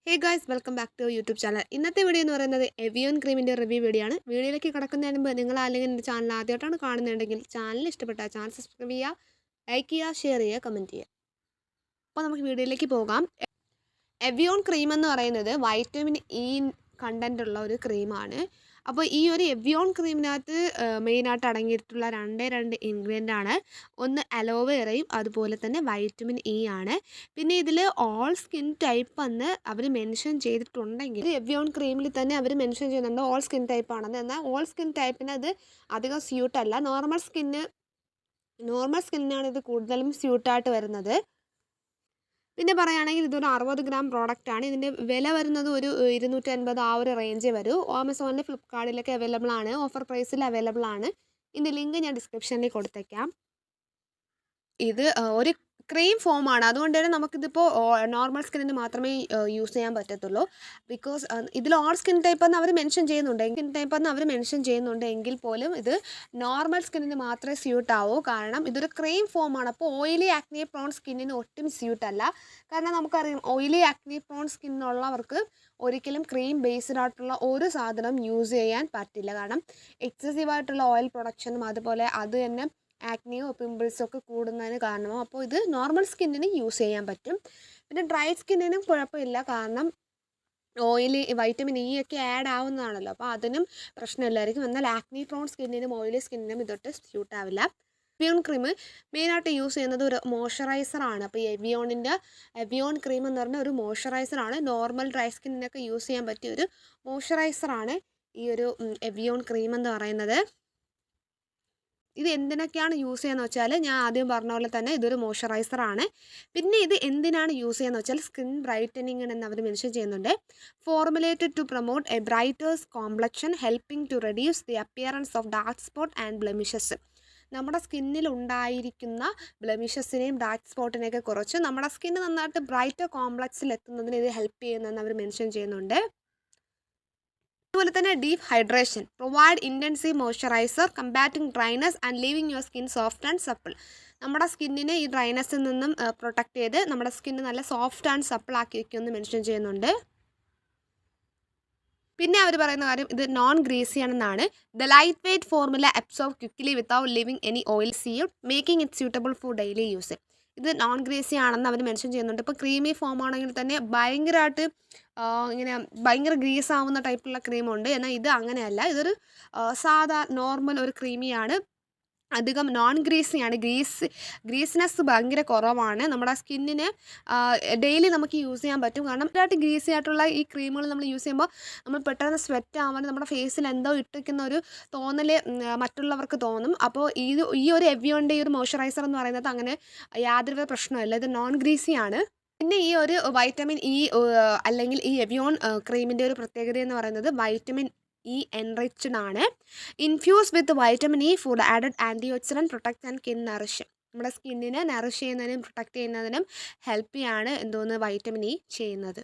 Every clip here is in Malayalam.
Hey guys welcome back to YouTube channel. ഇന്നത്തെ വീഡിയോ എന്ന് പറയുന്നത് എവിയോൺ ക്രീമിൻ്റെ റിവ്യൂ വീഡിയോ ആണ്. വീഡിയോയിലേക്ക് കിടക്കുന്നതിന് മുമ്പ് നിങ്ങൾ അല്ലെങ്കിൽ എൻ്റെ ചാനൽ ആദ്യമായിട്ടാണ് കാണുന്നുണ്ടെങ്കിൽ ചാനൽ ഇഷ്ടപ്പെട്ട ചാനൽ സബ്സ്ക്രൈബ് ചെയ്യുക, ലൈക്ക് ചെയ്യുക, ഷെയർ ചെയ്യുക, കമൻറ്റ് ചെയ്യുക. അപ്പോൾ നമുക്ക് വീഡിയോയിലേക്ക് പോകാം. എവിയോൺ ക്രീം എന്ന് പറയുന്നത് വൈറ്റമിൻ ഇ കണ്ടൻ്റ് ഉള്ള ഒരു ക്രീമാണ്. അപ്പോൾ ഈ ഒരു എവിയോൺ ക്രീമിനകത്ത് മെയിനായിട്ട് അടങ്ങിയിട്ടുള്ള രണ്ട് ഇൻഗ്രീഡിയൻ്റ് ആണ്. ഒന്ന് അലോവേറയും അതുപോലെ തന്നെ വൈറ്റമിൻ ഇ ആണ്. പിന്നെ ഇതിൽ ഓൾ സ്കിൻ ടൈപ്പ് എന്ന് അവർ മെൻഷൻ ചെയ്തിട്ടുണ്ടെങ്കിൽ എവിയോൺ ക്രീമിൽ തന്നെ അവർ മെൻഷൻ ചെയ്യുന്നുണ്ട് ഓൾ സ്കിൻ ടൈപ്പ് ആണെന്ന്. എന്നാൽ ഓൾ സ്കിൻ ടൈപ്പിന് അത് അധികം സ്യൂട്ടല്ല. നോർമൽ സ്കിന്നിനാണ് ഇത് കൂടുതലും സ്യൂട്ടായിട്ട് വരുന്നത്. പിന്നെ പറയുകയാണെങ്കിൽ ഇതൊരു 60 ഗ്രാം പ്രോഡക്റ്റാണ്. ഇതിൻ്റെ വില വരുന്നത് ഒരു 250 ആ ഒരു റേഞ്ചേ വരൂ. ആമസോണിൽ ഫ്ലിപ്കാർട്ടിലൊക്കെ അവൈലബിൾ ആണ്, ഓഫർ പ്രൈസിൽ അവൈലബിൾ ആണ്. ഇതിൻ്റെ ലിങ്ക് ഞാൻ ഡിസ്ക്രിപ്ഷനിൽ കൊടുത്തേക്കാം. ഇത് ഒരു ക്രീം ഫോമാണ്, അതുകൊണ്ട് തന്നെ നമുക്കിതിപ്പോൾ നോർമൽ സ്കിന്നിന് മാത്രമേ യൂസ് ചെയ്യാൻ പറ്റത്തുള്ളൂ. ബിക്കോസ് ഇതിൽ ഓൾ സ്കിൻ ടൈപ്പ് എന്ന് അവർ മെൻഷൻ ചെയ്യുന്നുണ്ട് എങ്കിൽ പോലും ഇത് നോർമൽ സ്കിന്നിന് മാത്രമേ സ്യൂട്ട് ആവൂ. കാരണം ഇതൊരു ക്രീം ഫോമാണ്. അപ്പോൾ ഓയിലി ആക്നെ പ്രോൺ സ്കിന്നിന് ഒട്ടും സ്യൂട്ടല്ല. കാരണം നമുക്കറിയാം ഓയിലി ആക്നെ പ്രോൺ സ്കിന്നുള്ളവർക്ക് ഒരിക്കലും ക്രീം ബേസ്ഡ് ആയിട്ടുള്ള ഒരു സാധനം യൂസ് ചെയ്യാൻ പറ്റില്ല. കാരണം എക്സസീവായിട്ടുള്ള ഓയിൽ പ്രൊഡക്ഷനും അതുപോലെ അത് തന്നെ ആക്നിയോ പിമ്പിൾസോ ഒക്കെ കൂടുന്നതിന് കാരണമാവും. അപ്പോൾ ഇത് നോർമൽ സ്കിന്നിന് യൂസ് ചെയ്യാൻ പറ്റും. പിന്നെ ഡ്രൈ സ്കിന്നിനും കുഴപ്പമില്ല, കാരണം വൈറ്റമിൻ ഇ ഒക്കെ ആഡ് ആവുന്നതാണല്ലോ, അപ്പോൾ അതിനും പ്രശ്നമില്ലായിരിക്കും. എന്നാൽ ആക്നി പ്രോൺ സ്കിന്നിനും ഓയിലി സ്കിന്നിനും ഇതൊട്ട് സ്യൂട്ട് ആവില്ല. എവിയോൺ ക്രീം മെയിനായിട്ട് യൂസ് ചെയ്യുന്നത് ഒരു മോയ്സ്ചറൈസറാണ്. അപ്പോൾ എവിയോൺ ക്രീം എന്ന് പറഞ്ഞാൽ ഒരു മോയ്സ്ചറൈസറാണ്. നോർമൽ ഡ്രൈ സ്കിന്നിനൊക്കെ യൂസ് ചെയ്യാൻ പറ്റിയ ഒരു മോയ്സ്ചറൈസറാണ് ഈ ഒരു എവിയോൺ ക്രീം എന്ന് പറയുന്നത്. ഇത് എന്തിനൊക്കെയാണ് യൂസ് ചെയ്യുന്നത് വെച്ചാൽ, ഞാൻ ആദ്യം പറഞ്ഞ പോലെ തന്നെ ഇതൊരു മോയ്സ്ചറൈസറാണ്. പിന്നെ ഇത് എന്തിനാണ് യൂസ് ചെയ്യുന്നത് വെച്ചാൽ സ്കിൻ ബ്രൈറ്റനിങ് എന്ന് അവർ മെൻഷൻ ചെയ്യുന്നുണ്ട്. Formulated to promote a brighter complexion helping to reduce the appearance of dark spot and blemishes. നമ്മുടെ സ്കിന്നിൽ ഉണ്ടായിരിക്കുന്ന ബ്ലെമിഷസിനെയും ഡാർക്ക് സ്പോട്ടിനെയൊക്കെ കുറച്ച് നമ്മുടെ സ്കിന്ന് നന്നായിട്ട് ബ്രൈറ്റർ കോംപ്ലക്സിൽ എത്തുന്നതിന് ഇത് ഹെൽപ്പ് ചെയ്യുന്നതെന്ന് അവർ മെൻഷൻ ചെയ്യുന്നുണ്ട്. അതുപോലെ തന്നെ deep hydration, provide intensive moisturiser combating dryness and leaving your skin soft and supple. നമ്മുടെ സ്കിന്നിനെ ഈ ഡ്രൈനസ്സിൽ നിന്നും പ്രൊട്ടക്റ്റ് ചെയ്ത് നമ്മുടെ സ്കിന്ന് നല്ല സോഫ്റ്റ് ആൻഡ് സപ്പിൾ ആക്കി വയ്ക്കുമെന്ന് മെൻഷൻ ചെയ്യുന്നുണ്ട്. പിന്നെ അവർ പറയുന്ന കാര്യം ഇത് നോൺ ഗ്രീസി ആണെന്നാണ്. The light weight formula absorb quickly without leaving any oil seed making it suitable for daily use. ഇത് നോൺ ഗ്രീസി ആണെന്ന് അവർ മെൻഷൻ ചെയ്യുന്നുണ്ട്. ഇപ്പോൾ ക്രീമി ഫോം ആണെങ്കിൽ തന്നെ ഭയങ്കരമായിട്ട് ഭയങ്കര ഗ്രീസ് ആവുന്ന ടൈപ്പുള്ള ക്രീമുണ്ട്. എന്നാൽ ഇത് അങ്ങനെയല്ല, ഇതൊരു സാധാ നോർമൽ ഒരു ക്രീമിയാണ്. അധികം നോൺ ഗ്രീസിയാണ്. ഗ്രീസിനെസ് ഭയങ്കര കുറവാണ്. നമ്മുടെ സ്കിന്നിന് ഡെയിലി നമുക്ക് യൂസ് ചെയ്യാൻ പറ്റും. കാരണം ഗ്രീസി ആയിട്ടുള്ള ഈ ക്രീമുകൾ നമ്മൾ യൂസ് ചെയ്യുമ്പോൾ നമ്മൾ പെട്ടെന്ന് സ്വെറ്റ് ആവാൻ നമ്മുടെ ഫേസിൽ എന്തോ ഇട്ടിരിക്കുന്ന ഒരു തോന്നൽ മറ്റുള്ളവർക്ക് തോന്നും. അപ്പോൾ ഈ ഒരു എവിയോണിൻ്റെ ഈ ഒരു മോയ്സ്ചറൈസർ എന്ന് പറയുന്നത് അങ്ങനെ യാതൊരു പ്രശ്നമില്ല, ഇത് നോൺ ഗ്രീസിയാണ്. പിന്നെ ഈ ഒരു വൈറ്റമിൻ ഇ അല്ലെങ്കിൽ ഈ എവിയോൺ ക്രീമിൻ്റെ ഒരു പ്രത്യേകത എന്ന് പറയുന്നത് വൈറ്റമിൻ ഇ എൻറിച്ച്ഡ് ആണ്. Infuse with vitamin E food added antioxidant protect and skin nourish. നമ്മുടെ സ്കിന്നിനെ നറിഷ് ചെയ്യുന്നതിനും പ്രൊട്ടക്റ്റ് ചെയ്യുന്നതിനും ഹെൽപ്പ് ചെയ്യാണ് വൈറ്റമിൻ ഇ ചെയ്യുന്നത്.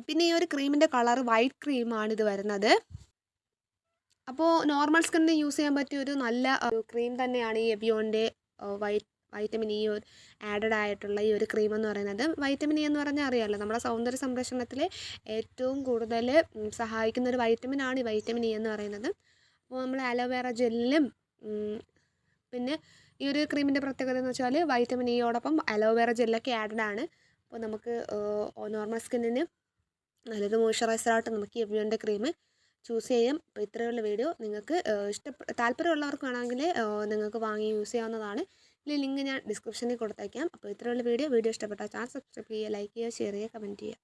പിന്നെ ഈ ഒരു ക്രീമിൻ്റെ കളർ വൈറ്റ് ക്രീമാണ് ഇത് വരുന്നത്. അപ്പോൾ നോർമൽ സ്കിന്നിന് യൂസ് ചെയ്യാൻ പറ്റിയ ഒരു നല്ല ക്രീം തന്നെയാണ് ഈ എവിയോണിൻ്റെ വൈറ്റമിൻ ഇ ആഡഡ് ആയിട്ടുള്ള ഈ ഒരു ക്രീം എന്ന് പറയുന്നത്. വൈറ്റമിൻ ഇ എന്ന് പറഞ്ഞാൽ അറിയാമല്ലോ, നമ്മുടെ സൗന്ദര്യ സംരക്ഷണത്തിൽ ഏറ്റവും കൂടുതൽ സഹായിക്കുന്ന ഒരു വൈറ്റമിനാണ് ഈ വൈറ്റമിൻ ഇ എന്ന് പറയുന്നത്. അപ്പോൾ നമ്മൾ അലോവേറ ജെല്ലും പിന്നെ ഈ ഒരു ക്രീമിൻ്റെ പ്രത്യേകത എന്ന് വെച്ചാൽ വൈറ്റമിൻ ഇയോടൊപ്പം അലോവേറ ജെല്ലൊക്കെ ആഡഡ് ആണ്. അപ്പോൾ നമുക്ക് നോർമൽ സ്കിന്നിന് നല്ലൊരു മോയ്സ്ചറൈസറായിട്ട് നമുക്ക് ഈ എവിയോണിൻ്റെ ക്രീം ചൂസ് ചെയ്യാം. അപ്പോൾ ഇത്രയുള്ള വീഡിയോ നിങ്ങൾക്ക് താല്പര്യമുള്ളവർക്ക് വേണമെങ്കിൽ നിങ്ങൾക്ക് വാങ്ങി യൂസ് ചെയ്യാവുന്നതാണ്. ലിങ്ക് ഞാൻ ഡിസ്ക്രിപ്ഷനിൽ കൊടുത്തേക്കാം. അപ്പോൾ ഇത്രയുള്ള വീഡിയോ ഇഷ്ടപ്പെട്ടാൽ ചാനൽ സബ്സ്ക്രൈബ് ചെയ്യുക, ലൈക്ക് ചെയ്യുക, ഷെയർ ചെയ്യുക, കമൻറ്റ് ചെയ്യുക.